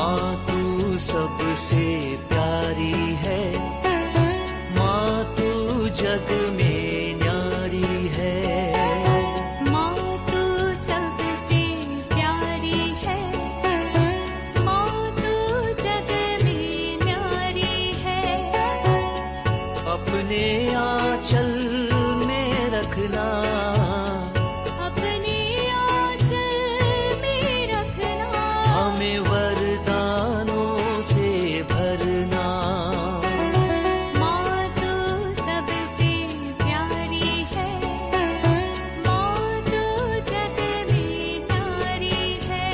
माँ तू सबसे प्यारी है, माँ तू जग में न्यारी है। माँ तू सबसे प्यारी है, माँ तू जग में न्यारी है। अपने आंचल में रखना, अपने आंचल में रखना। हमें वरदानों से भरना। माँ तू सबसे प्यारी है, माँ तू जग में न्यारी है।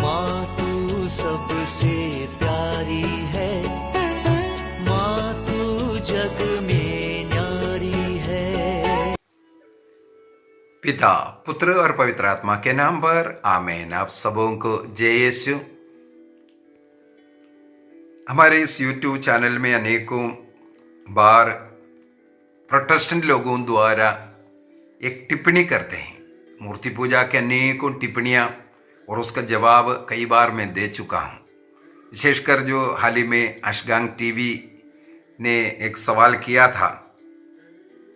माँ तू सबसे प्यारी है, माँ तू जग में न्यारी है। पिता, पुत्र और पवित्र आत्मा के नाम पर आमीन। आप सबों को जय यीशु। हमारे इस YouTube चैनल में अनेकों बार प्रोटेस्टेंट लोगों द्वारा एक टिप्पणी करते हैं, मूर्ति पूजा के अनेकों टिप्पणियां, और उसका जवाब कई बार मैं दे चुका हूं। विशेषकर जो हाल ही में अशगांग टीवी ने एक सवाल किया था,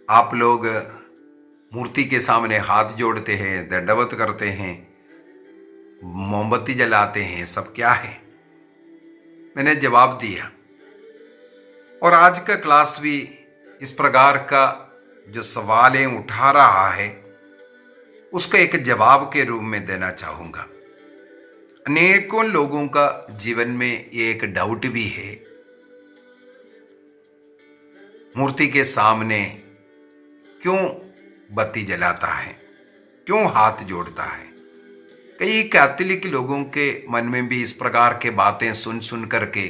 आप लोग मूर्ति के सामने हाथ जोड़ते हैं, दंडवत करते हैं, मोमबत्ती जलाते हैं, सब क्या है? मैंने जवाब दिया। और आज का क्लास भी इस प्रकार का जो सवालें उठा रहा है उसका एक जवाब के रूप में देना चाहूंगा। अनेकों लोगों का जीवन में ये एक डाउट भी है, मूर्ति के सामने क्यों बत्ती जलाता है, क्यों हाथ जोड़ता है। कई कैथोलिक लोगों के मन में भी इस प्रकार के बातें सुन सुन करके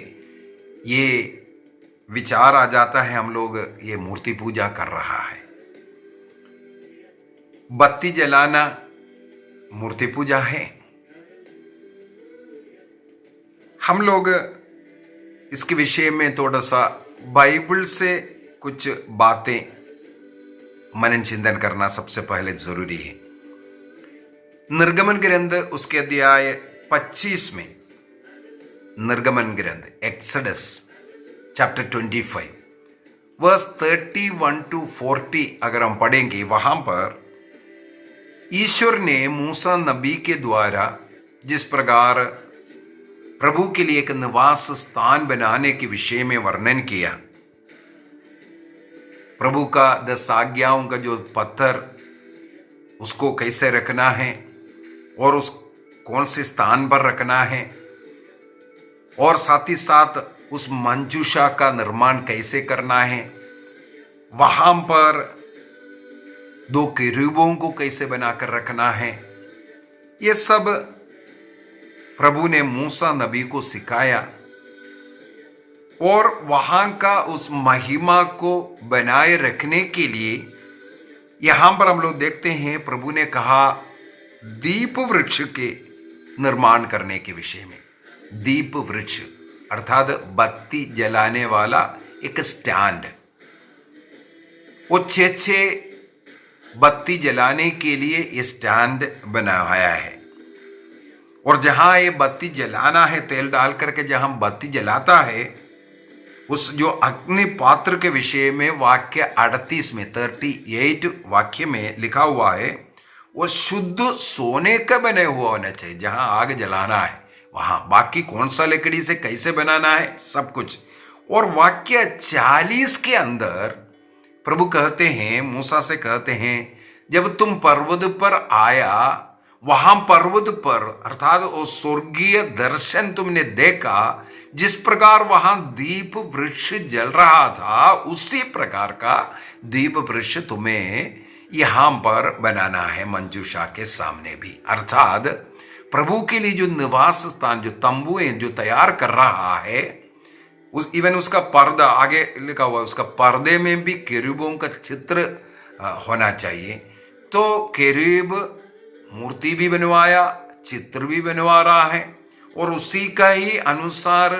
ये विचार आ जाता है, हम लोग ये मूर्ति पूजा कर रहा है। बत्ती जलाना मूर्ति पूजा है। हम लोग इसके विषय में थोड़ा सा बाइबल से कुछ बातें मनन चिंतन करना सबसे पहले जरूरी है। निर्गमन ग्रंथ उसके अध्याय 25 में, निर्गमन ग्रंथ एक्सोडस चैप्टर 25 वर्स 31 to 40 अगर हम पढ़ेंगे, वहां पर ईश्वर ने मूसा नबी के द्वारा जिस प्रकार प्रभु के लिए एक निवास स्थान बनाने के विषय में वर्णन किया, प्रभु का 10 आज्ञाओं का जो पत्थर उसको कैसे रखना है और उस कौन से स्थान पर रखना है, और साथ ही साथ उस मंजूषा का निर्माण कैसे करना है, वहां पर 2 केरूबों को कैसे बनाकर रखना है, ये सब प्रभु ने मूसा नबी को सिखाया। और वहां का उस महिमा को बनाए रखने के लिए यहां पर हम लोग देखते हैं प्रभु ने कहा दीप वृक्ष के निर्माण करने के विषय में। दीप वृक्ष अर्थात बत्ती जलाने वाला एक स्टैंड, वो 6 बत्ती जलाने के लिए ये स्टैंड बनाया है। और जहां ये बत्ती जलाना है, तेल डाल करके जहां बत्ती जलाता है, उस जो अग्नि पात्र के विषय में वाक्य 38 में 38 वाक्य में लिखा हुआ है, वो शुद्ध सोने का बने हुआ होना चाहिए। जहां आग जलाना है वहां, बाकी कौन सा लकड़ी से कैसे बनाना है सब कुछ। और वाक्य 40 के अंदर प्रभु कहते हैं, मूसा से कहते हैं, जब तुम पर्वत पर आया, वहां पर्वत पर अर्थात वो स्वर्गीय दर्शन तुमने देखा, जिस प्रकार वहां दीप वृक्ष जल रहा था, उसी प्रकार का दीप वृक्ष तुम्हें यहां पर बनाना है मंजूषा के सामने भी। अर्थात प्रभु के लिए जो निवास स्थान, जो तंबू है, जो तैयार कर रहा है, इवन उसका पर्दा आगे लिखा हुआ है, उसका पर्दे में भी केरूबों का चित्र होना चाहिए। तो केरूब मूर्ति भी बनवाया, चित्र भी बनवा रहा है, और उसी का ही अनुसार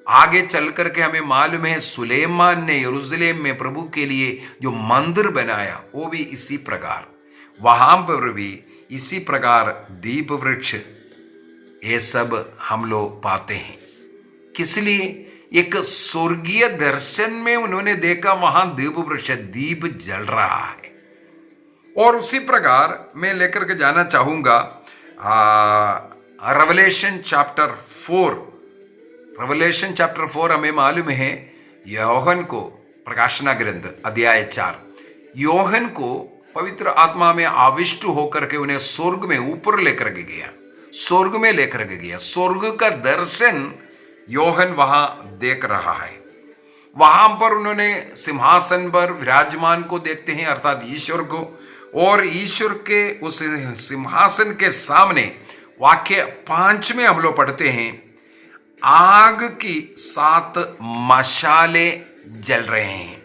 आगे चल करके हमें मालूम है सुलेमान ने यरूशलेम में प्रभु के लिए जो मंदिर बनाया, वो भी इसी प्रकार, वहां पर भी इसी प्रकार दीप वृक्ष ये सब हम लोग पाते हैं। किस लिए? एक स्वर्गीय दर्शन में उन्होंने देखा वहां दीप वृक्ष दीप जल रहा है। और उसी प्रकार मैं लेकर के जाना चाहूंगा रेवलेशन चैप्टर 4। रेवलेशन चैप्टर 4 हमें मालूम है योहन को, प्रकाशना ग्रंथ अध्याय 4, योहन को पवित्र आत्मा में आविष्ट होकर के उन्हें स्वर्ग में ऊपर लेकर के गया, स्वर्ग में लेकर के गया। स्वर्ग का दर्शन योहन वहां देख रहा है। वहां पर उन्होंने सिंहासन पर विराजमान को देखते हैं, अर्थात ईश्वर को, और ईश्वर के उस सिंहासन के सामने वाक्य 5 में हम लोग पढ़ते हैं, आग की 7 मशालें जल रहे हैं।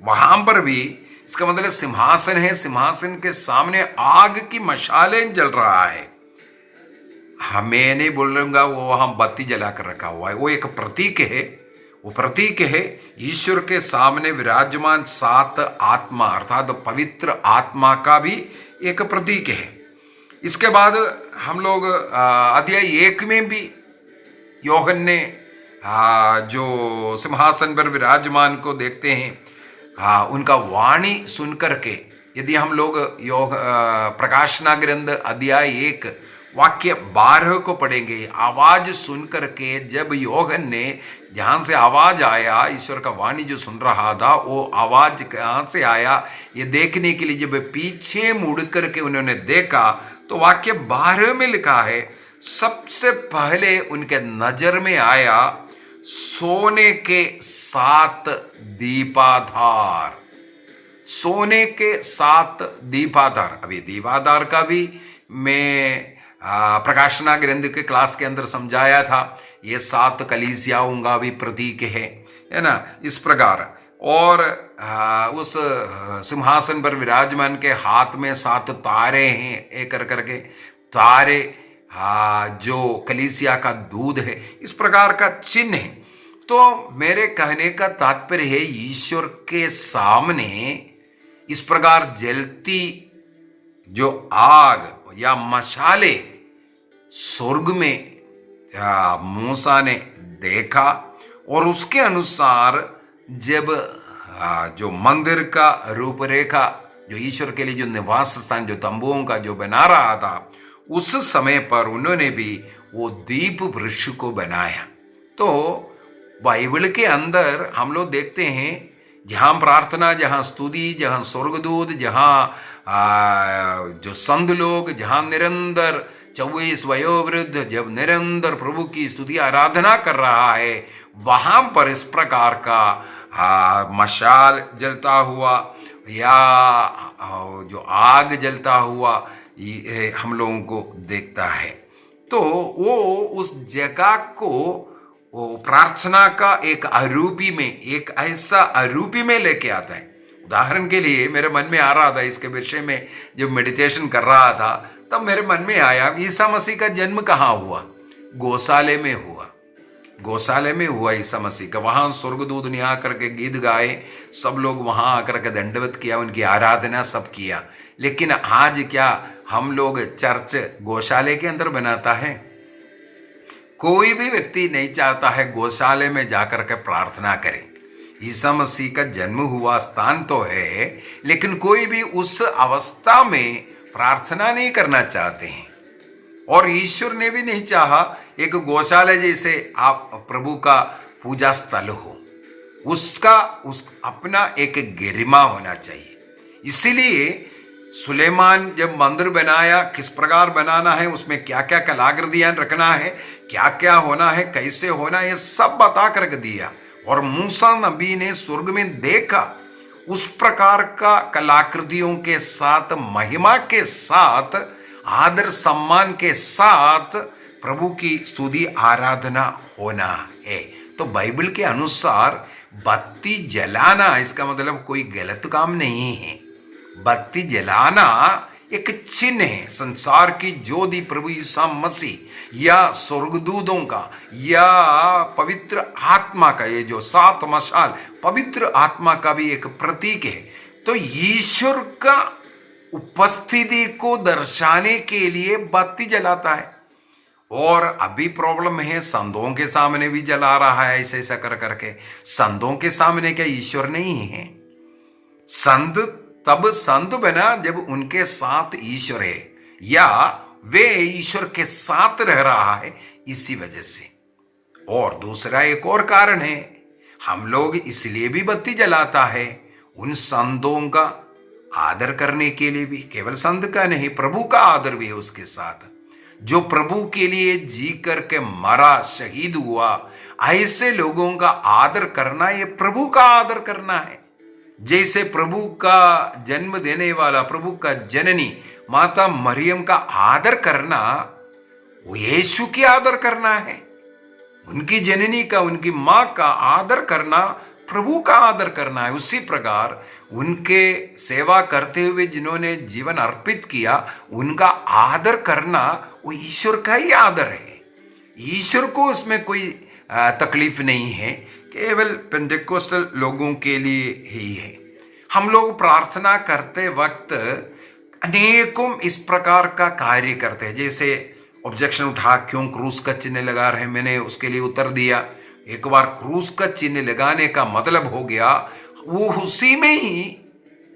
वहां पर भी इसका मतलब सिंहासन है, सिंहासन के सामने आग की मशालें जल रहा है। मैं नहीं बोल रहूंगा वो वहां बत्ती जलाकर रखा हुआ है, वो एक प्रतीक है। वो प्रतीक है ईश्वर के सामने विराजमान 7 आत्मा, अर्थात पवित्र आत्मा का भी एक प्रतीक है। इसके बाद हम लोग अध्याय 1 में भी योहन ने जो सिंहासन पर विराजमान को देखते हैं, उनका वाणी सुनकर के, यदि हम लोग प्रकाशना ग्रंथ अध्याय 1 वाक्य 12 को पढ़ेंगे, आवाज सुनकर के जब योहन ने, जहां से आवाज आया, ईश्वर का वाणी जो सुन रहा था वो आवाज कहां से आया ये देखने के लिए जब पीछे मुड़ करके उन्होंने देखा, तो वाक्य 12 में लिखा है, सबसे पहले उनके नजर में आया सोने के 7 दीपाधार, सोने के 7 दीपाधार। अभी दीपाधार का भी मैं प्रकाशना ग्रंथ के क्लास के अंदर समझाया था, ये 7 कलीसियाओं का भी प्रतीक है ना, इस प्रकार। और उस सिंहासन पर विराजमान के हाथ में 7 तारे हैं, एक करके तारे, जो कलीसिया का दूध है, इस प्रकार का चिन्ह है। तो मेरे कहने का तात्पर्य है, ईश्वर के सामने इस प्रकार जलती जो आग या मशाले स्वर्ग में मूसा ने देखा, और उसके अनुसार जब जो मंदिर का रूपरेखा, जो ईश्वर के लिए जो निवास स्थान, जो तंबुओं का जो बना रहा था, उस समय पर उन्होंने भी वो दीप वृक्ष को बनाया। तो बाइबल के अंदर हम लोग देखते हैं, जहां प्रार्थना, जहां स्तुति, जहां स्वर्गदूत, जहां जो संत लोग, जहां निरंतर 24 वयोवृद्ध जब निरंतर प्रभु की स्तुति आराधना कर रहा है, वहां पर इस प्रकार का मशाल जलता हुआ या जो आग जलता हुआ हम लोगों को देखता है। तो वो उस जगह को वो प्रार्थना का एक आरूपी में, एक ऐसा आरूपी में लेके आता है। उदाहरण के लिए मेरे मन में आ रहा था, इसके विषय में जब मेडिटेशन कर रहा था, तब मेरे मन में आया, ईसा मसीह का जन्म कहाँ हुआ? गौशाले में हुआ, गौशाले में हुआ ईसा मसीह का। वहां स्वर्गदूत ने आकर के गीत गाए, सब लोग वहां आकर के दंडवत किया, उनकी आराधना सब किया। लेकिन आज क्या हम लोग चर्च गौशाले के अंदर बनाता है? कोई भी व्यक्ति नहीं चाहता है गौशाले में जाकर के प्रार्थना करे। ईसा मसीह का जन्म हुआ स्थान तो है, लेकिन कोई भी उस अवस्था में प्रार्थना नहीं करना चाहते हैं। और ईश्वर ने भी नहीं चाहा एक गौशाला जैसे आप प्रभु का पूजा स्थल हो, उसका अपना एक गरिमा होना चाहिए। इसीलिए सुलेमान जब मंदिर बनाया, किस प्रकार बनाना है, उसमें क्या क्या कलाकृतियां रखना है, क्या क्या होना है, कैसे होना है, ये सब बता करके दिया। और मूसा नबी ने स्वर्ग में देखा, उस प्रकार का कलाकृतियों के साथ, महिमा के साथ, आदर सम्मान के साथ प्रभु की स्तुति आराधना होना है। तो बाइबल के अनुसार बत्ती जलाना इसका मतलब कोई गलत काम नहीं है। बत्ती जलाना एक चिन्ह है, संसार की ज्योति प्रभु ईसा मसीह या स्वर्गदूतों का या पवित्र आत्मा का, ये जो 7 मशाल पवित्र आत्मा का भी एक प्रतीक है। तो ईश्वर का उपस्थिति को दर्शाने के लिए बत्ती जलाता है। और अभी प्रॉब्लम है, संतों के सामने भी जला रहा है ऐसे ऐसा कर करके। संतों के सामने क्या ईश्वर नहीं है? संत तब संत बना जब उनके साथ ईश्वर है, या वे ईश्वर के साथ रह रहा है, इसी वजह से। और दूसरा एक और कारण है, हम लोग इसलिए भी बत्ती जलाता है उन संतों का आदर करने के लिए भी। केवल संत का नहीं, प्रभु का आदर भी है उसके साथ। जो प्रभु के लिए जी करके मरा, शहीद हुआ, ऐसे लोगों का आदर करना ये प्रभु का आदर करना है। जैसे प्रभु का जन्म देने वाला, प्रभु का जननी माता मरियम का आदर करना वो यीशु की आदर करना है। उनकी जननी का, उनकी मां का आदर करना प्रभु का आदर करना है। उसी प्रकार उनके सेवा करते हुए जिन्होंने जीवन अर्पित किया, उनका आदर करना वो ईश्वर का ही आदर है। ईश्वर को उसमें कोई तकलीफ नहीं है, केवल पेंटेकोस्टल लोगों के लिए ही है। हम लोग प्रार्थना करते वक्त अनेकों इस प्रकार का कार्य करते हैं। जैसे ऑब्जेक्शन उठा, क्यों क्रूस का चिन्ह लगा रहे हैं, मैंने उसके लिए उत्तर दिया। एक बार क्रूस का चिन्ह लगाने का मतलब हो गया वो उसी में ही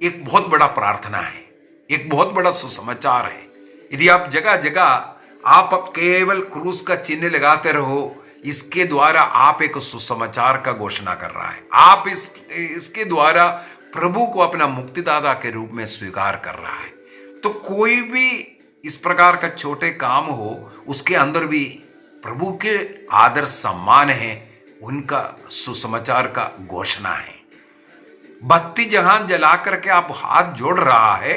एक बहुत बड़ा प्रार्थना है, एक बहुत बड़ा सुसमाचार है। यदि आप जगह जगह आप अब केवल क्रूस का चिन्ह लगाते रहो, इसके द्वारा आप एक सुसमाचार का घोषणा कर रहा है। आप इसके द्वारा प्रभु को अपना मुक्तिदाता के रूप में स्वीकार कर रहा है। तो कोई भी इस प्रकार का छोटे काम हो, उसके अंदर भी प्रभु के आदर सम्मान है, उनका सुसमाचार का घोषणा है। बत्ती जहां जला करके आप हाथ जोड़ रहा है,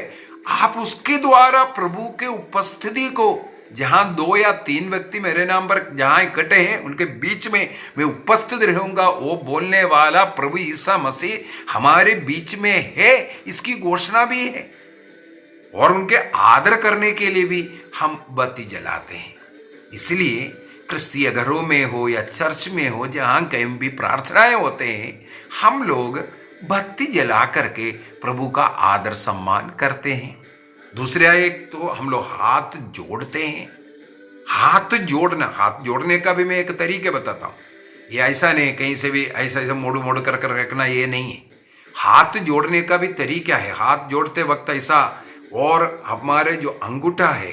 आप उसके द्वारा प्रभु के उपस्थिति को, जहां 2 या 3 व्यक्ति मेरे नाम पर जहां इकट्ठे हैं उनके बीच में मैं उपस्थित रहूंगा, वो बोलने वाला प्रभु ईसा मसीह हमारे बीच में है, इसकी घोषणा भी है। और उनके आदर करने के लिए भी हम बत्ती जलाते हैं। इसलिए क्रिस्तीय घरों में हो या चर्च में हो, जहां कहीं भी प्रार्थनाएं होते हैं, हम लोग बत्ती जला करके प्रभु का आदर सम्मान करते हैं। दूसरा एक तो हम लोग हाथ जोड़ते हैं। हाथ जोड़ने का भी मैं एक तरीके बताता हूं। ये ऐसा नहीं कहीं से भी ऐसा मोड़ मोड़ कर रखना, ये नहीं है। हाथ जोड़ने का भी तरीका है। हाथ जोड़ते वक्त ऐसा, और हमारे जो अंगूठा है,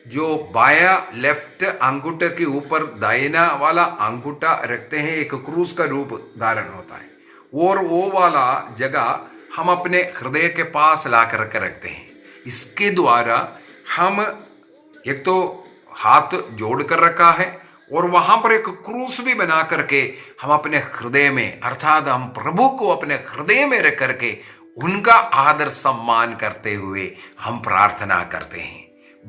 जो बाया लेफ्ट अंगूठे के ऊपर दाहिना वाला अंगूठा रखते हैं, एक क्रूस का रूप धारण होता है, और वो वाला जगह हम अपने हृदय के पास ला कर रखते हैं। इसके द्वारा हम एक तो हाथ जोड़ कर रखा है, और वहां पर एक क्रूस भी बना करके हम अपने हृदय में, अर्थात हम प्रभु को अपने हृदय में रख करके उनका आदर सम्मान करते हुए हम प्रार्थना करते हैं।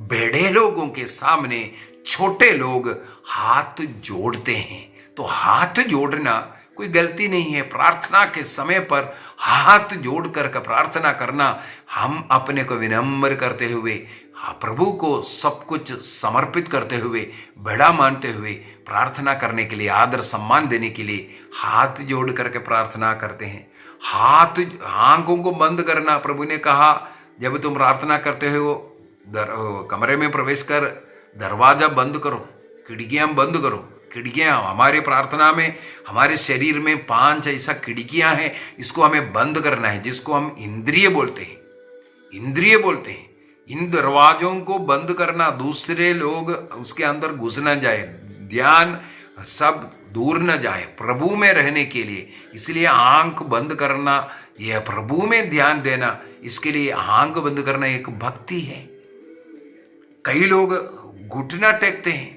बड़े लोगों के सामने छोटे लोग हाथ जोड़ते हैं, तो हाथ जोड़ना कोई गलती नहीं है। प्रार्थना के समय पर हाथ जोड़ कर प्रार्थना करना, हम अपने को विनम्र करते हुए, प्रभु को सब कुछ समर्पित करते हुए, बड़ा मानते हुए प्रार्थना करने के लिए, आदर सम्मान देने के लिए हाथ जोड़ करके प्रार्थना करते हैं। आंखों को बंद करना, प्रभु ने कहा जब तुम प्रार्थना करते हो कमरे में प्रवेश कर दरवाजा बंद करो, खिड़कियां बंद करो। खिड़कियां हमारे प्रार्थना में, हमारे शरीर में 5 ऐसा खिड़कियां हैं, इसको हमें बंद करना है, जिसको हम इंद्रिय बोलते हैं। इन दरवाजों को बंद करना, दूसरे लोग उसके अंदर घुस न जाए, ध्यान सब दूर न जाए, प्रभु में रहने के लिए। इसलिए आंख बंद करना, यह प्रभु में ध्यान देना, इसके लिए आंख बंद करना एक भक्ति है। कई लोग घुटना टेकते हैं।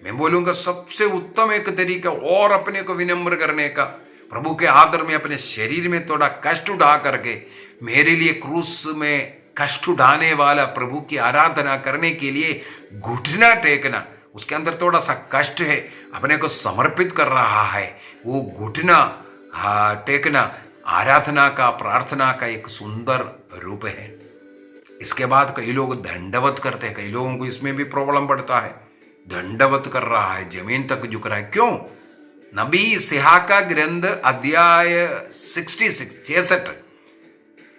मैं बोलूंगा सबसे उत्तम एक तरीका और अपने को विनम्र करने का, प्रभु के आदर में अपने शरीर में थोड़ा कष्ट उठा करके, मेरे लिए क्रूस में कष्ट उठाने वाला प्रभु की आराधना करने के लिए घुटना टेकना, उसके अंदर थोड़ा सा कष्ट है, अपने को समर्पित कर रहा है, वो घुटना टेकना आराधना का, प्रार्थना का एक सुंदर रूप है। इसके बाद कई लोग दंडवत करते हैं। कई लोगों को इसमें भी प्रॉब्लम पड़ता है, दंडवत कर रहा है, जमीन तक झुक रहा है। क्यों? नबी इस्हाका का ग्रंथ अध्याय 66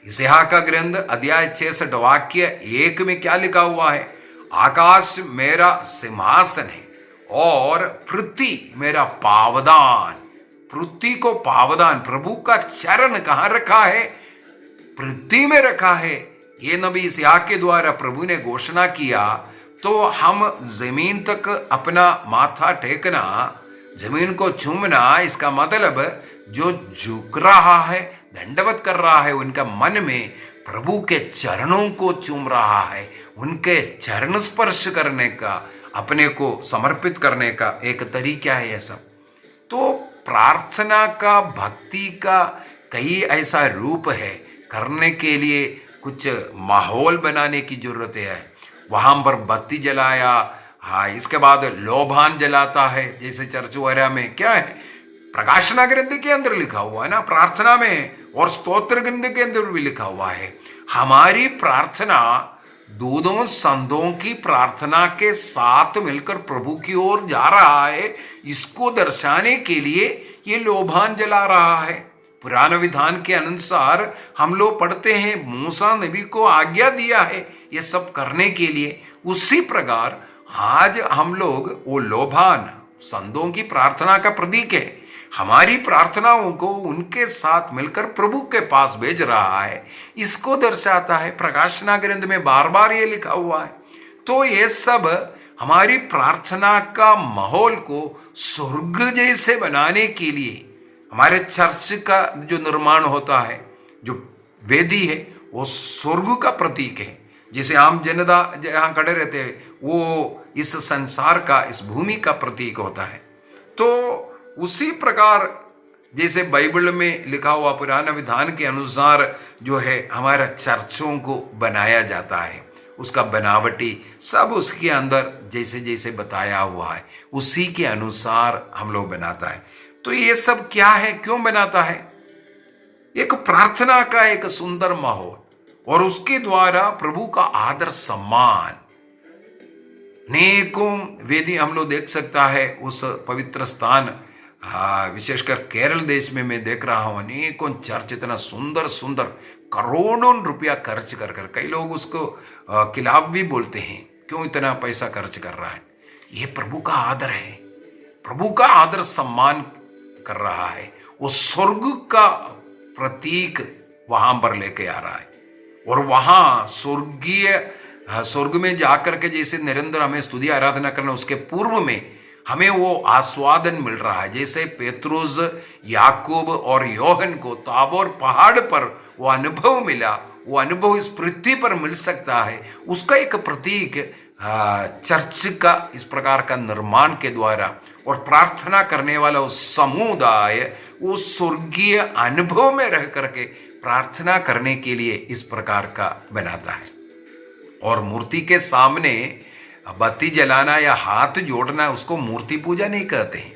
इस्हाका का ग्रंथ अध्याय 66 वाक्य 1 में क्या लिखा हुआ है? आकाश मेरा सिंहासन है और पृथ्वी मेरा पावदान। पृथ्वी को पावदान, प्रभु का चरण कहां रखा है? पृथ्वी में रखा है। ये नबी इस्हाक के द्वारा प्रभु ने घोषणा किया। तो हम जमीन तक अपना माथा टेकना, जमीन को चूमना, इसका मतलब जो झुक रहा है, दंडवत कर रहा है, उनका मन में प्रभु के चरणों को चूम रहा है, उनके चरण स्पर्श करने का, अपने को समर्पित करने का एक तरीका है ये सब। तो प्रार्थना का, भक्ति का कई ऐसा रूप है। करने के लिए कुछ माहौल बनाने की जरूरत है। वहां पर बत्ती जलाया, हाँ, इसके बाद लोभान जलाता है, जैसे चर्च वगैरह में क्या है, प्रकाशना ग्रंथ के अंदर लिखा हुआ है ना, प्रार्थना में, और स्तोत्र ग्रंथ के अंदर भी लिखा हुआ है। हमारी प्रार्थना दोनों संतों की प्रार्थना के साथ मिलकर प्रभु की ओर जा रहा है। इसको दर्शाने के लिए ये लोभान जला रहा है। पुराने विधान के अनुसार हम लोग पढ़ते हैं, मूसा नबी को आज्ञा दिया है ये सब करने के लिए। उसी प्रकार आज हम लोग वो लोभान संतों की प्रार्थना का प्रतीक है। हमारी प्रार्थनाओं को उनके साथ मिलकर प्रभु के पास भेज रहा है, इसको दर्शाता है। प्रकाशना ग्रंथ में बार बार ये लिखा हुआ है। तो ये सब हमारी प्रार्थना का माहौल को स्वर्ग जैसे बनाने के लिए, हमारे चर्च का जो निर्माण होता है, जो वेदी है, वो स्वर्ग का प्रतीक है। जिसे आम जनता जहां खड़े रहते हैं, वो इस संसार का, इस भूमि का प्रतीक होता है। तो उसी प्रकार जैसे बाइबल में लिखा हुआ पुराना विधान के अनुसार जो है हमारा चर्चों को बनाया जाता है, उसका बनावटी सब उसके अंदर जैसे जैसे बताया हुआ है, उसी के अनुसार हम लोग बनाता है। तो ये सब क्या है, क्यों बनाता है? एक प्रार्थना का एक सुंदर माहौल, और उसके द्वारा प्रभु का आदर सम्मान। अनेकों वेदी हम लोग देख सकता है उस पवित्र स्थान, विशेषकर केरल देश में मैं देख रहा हूं अनेकों चर्च इतना सुंदर सुंदर, करोड़ों रुपया खर्च कर कर, कई लोग उसको खिलाफ भी बोलते हैं, क्यों इतना पैसा खर्च कर रहा है? ये प्रभु का आदर है, प्रभु का आदर सम्मान कर रहा है। वो स्वर्ग का प्रतीक वहां पर लेके आ रहा है। और वहां स्वर्ग में जाकर के जैसे निरंतर हमें स्तुति आराधना करना, उसके पूर्व में हमें वो आस्वादन मिल रहा है। जैसे पेत्रुस, याकूब और योहन को ताबोर पहाड़ पर वो अनुभव मिला, वो अनुभव इस पृथ्वी पर मिल सकता है। उसका एक प्रतीक चर्च का इस प्रकार का निर्माण के द्वारा, और प्रार्थना करने वाला उस समुदाय वो स्वर्गीय अनुभव में रह करके प्रार्थना करने के लिए इस प्रकार का बनाता है। और मूर्ति के सामने बत्ती जलाना या हाथ जोड़ना, उसको मूर्ति पूजा नहीं कहते हैं।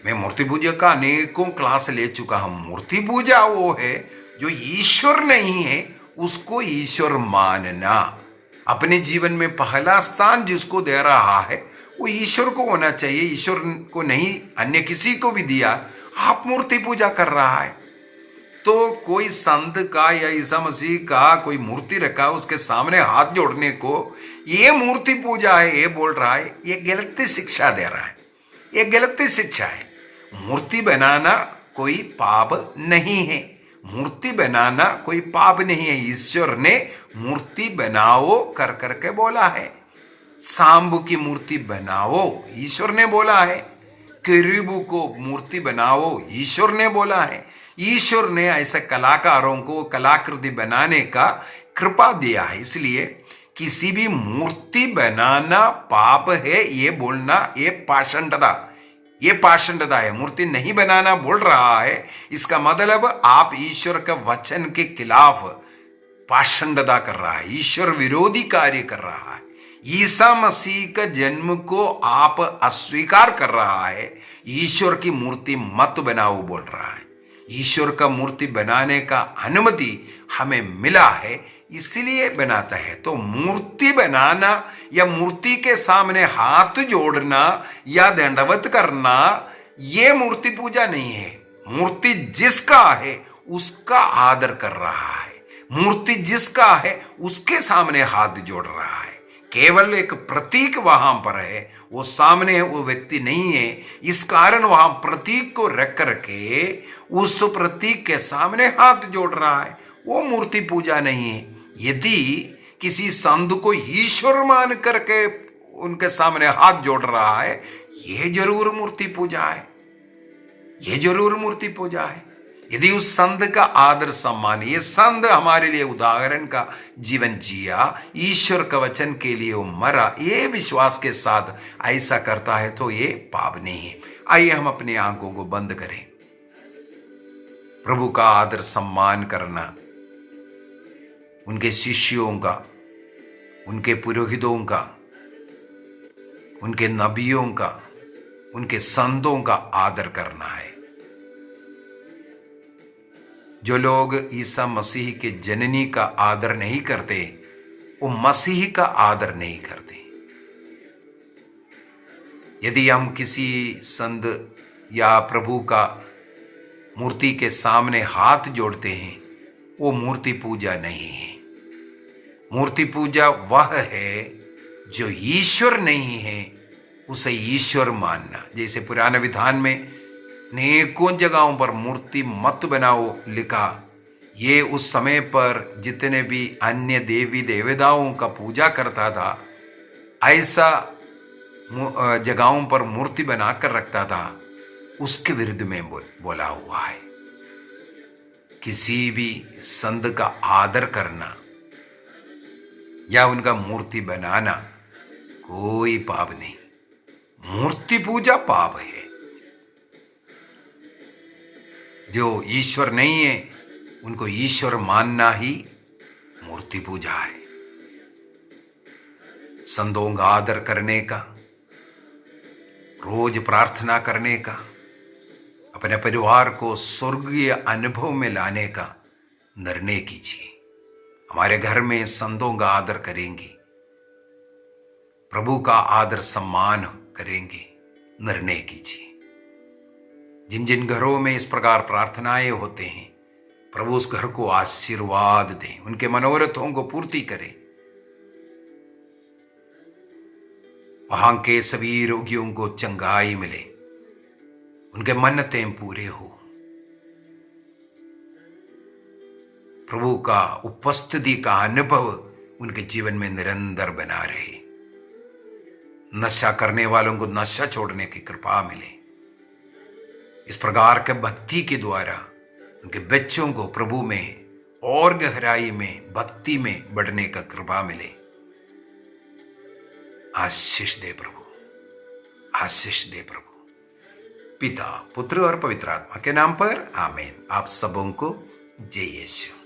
मैं मूर्ति पूजा का अनेकों क्लास ले चुका हूं। मूर्ति पूजा वो है जो ईश्वर नहीं है उसको ईश्वर मानना। अपने जीवन में पहला स्थान जिसको दे रहा है वो ईश्वर को होना चाहिए। ईश्वर को नहीं, अन्य किसी को भी दिया, आप मूर्ति पूजा कर रहा है। तो कोई संत का या ईसा मसीह का कोई मूर्ति रखा, उसके सामने हाथ जोड़ने को ये मूर्ति पूजा है, ये बोल रहा है, ये गलत शिक्षा दे रहा है, ये गलत शिक्षा है। मूर्ति बनाना कोई पाप नहीं है, मूर्ति बनाना कोई पाप नहीं है। ईश्वर ने मूर्ति बनाओ कर करके बोला है। सांब की मूर्ति बनाओ, ईश्वर ने बोला है। केरूब को मूर्ति बनाओ, ईश्वर ने बोला है। ईश्वर ने ऐसे कलाकारों को कलाकृति बनाने का कृपा दिया है। इसलिए किसी भी मूर्ति बनाना पाप है ये बोलना, ये पाषंडता, ये पाषंडता है। मूर्ति नहीं बनाना बोल रहा है, इसका मतलब आप ईश्वर के वचन के खिलाफ पाषंडता कर रहा है, ईश्वर विरोधी कार्य कर रहा है। ईसा मसीह का जन्म को आप अस्वीकार कर रहा है। ईश्वर की मूर्ति मत बनाओ बोल रहा है। ईश्वर का मूर्ति बनाने का अनुमति हमें मिला है, इसलिए बनाता है। तो मूर्ति बनाना या मूर्ति के सामने हाथ जोड़ना या दंडवत करना ये मूर्ति पूजा नहीं है। मूर्ति जिसका है उसका आदर कर रहा है, मूर्ति जिसका है उसके सामने हाथ जोड़ रहा है। केवल एक प्रतीक वहां पर है, वो सामने वो व्यक्ति नहीं है। इस कारण वहां प्रतीक को रख करके उस प्रतीक के सामने हाथ जोड़ रहा है, वो मूर्ति पूजा नहीं है। यदि किसी संत को ईश्वर मान करके उनके सामने हाथ जोड़ रहा है, यह जरूर मूर्ति पूजा है, यह जरूर मूर्ति पूजा है। यदि उस संत का आदर सम्मान, ये संत हमारे लिए उदाहरण का जीवन जिया, ईश्वर का वचन के लिए वो मरा, ये विश्वास के साथ ऐसा करता है तो ये पाप नहीं है। आइए हम अपनी आंखों को बंद करें। प्रभु का आदर सम्मान करना, उनके शिष्यों का, उनके पुरोहितों का, उनके नबियों का, उनके संतों का आदर करना है। जो लोग ईसा मसीह के जननी का आदर नहीं करते, वो मसीह का आदर नहीं करते। यदि हम किसी संत या प्रभु का मूर्ति के सामने हाथ जोड़ते हैं, वो मूर्ति पूजा नहीं है। मूर्ति पूजा वह है जो ईश्वर नहीं है उसे ईश्वर मानना। जैसे पुराने विधान में अनेकों जगहों पर मूर्ति मत बनाओ लिखा, ये उस समय पर जितने भी अन्य देवी देवताओं का पूजा करता था, ऐसा जगहों पर मूर्ति बनाकर रखता था, उसके विरुद्ध में बोला हुआ है। किसी भी संत का आदर करना या उनका मूर्ति बनाना कोई पाप नहीं। मूर्ति पूजा पाप है। जो ईश्वर नहीं है उनको ईश्वर मानना ही मूर्ति पूजा है। संतों का आदर करने का, रोज प्रार्थना करने का, अपने परिवार को स्वर्गीय अनुभव में लाने का निर्णय कीजिए। हमारे घर में संतों का आदर करेंगे, प्रभु का आदर सम्मान करेंगे, निर्णय कीजिए। जिन जिन घरों में इस प्रकार प्रार्थनाएं होते हैं, प्रभु उस घर को आशीर्वाद दें, उनके मनोरथों को पूर्ति करें। वहां के सभी रोगियों को चंगाई मिले, उनके मन्नतें पूरे हो। प्रभु का उपस्थिति का अनुभव उनके जीवन में निरंतर बना रहे। नशा करने वालों को नशा छोड़ने की कृपा मिले। इस प्रकार के भक्ति के द्वारा उनके बच्चों को प्रभु में और गहराई में भक्ति में बढ़ने का कृपा मिले। आशीष दे प्रभु, आशीष दे प्रभु। पिता, पुत्र और पवित्र आत्मा के नाम पर आमीन। आप सबों को जय यीशु।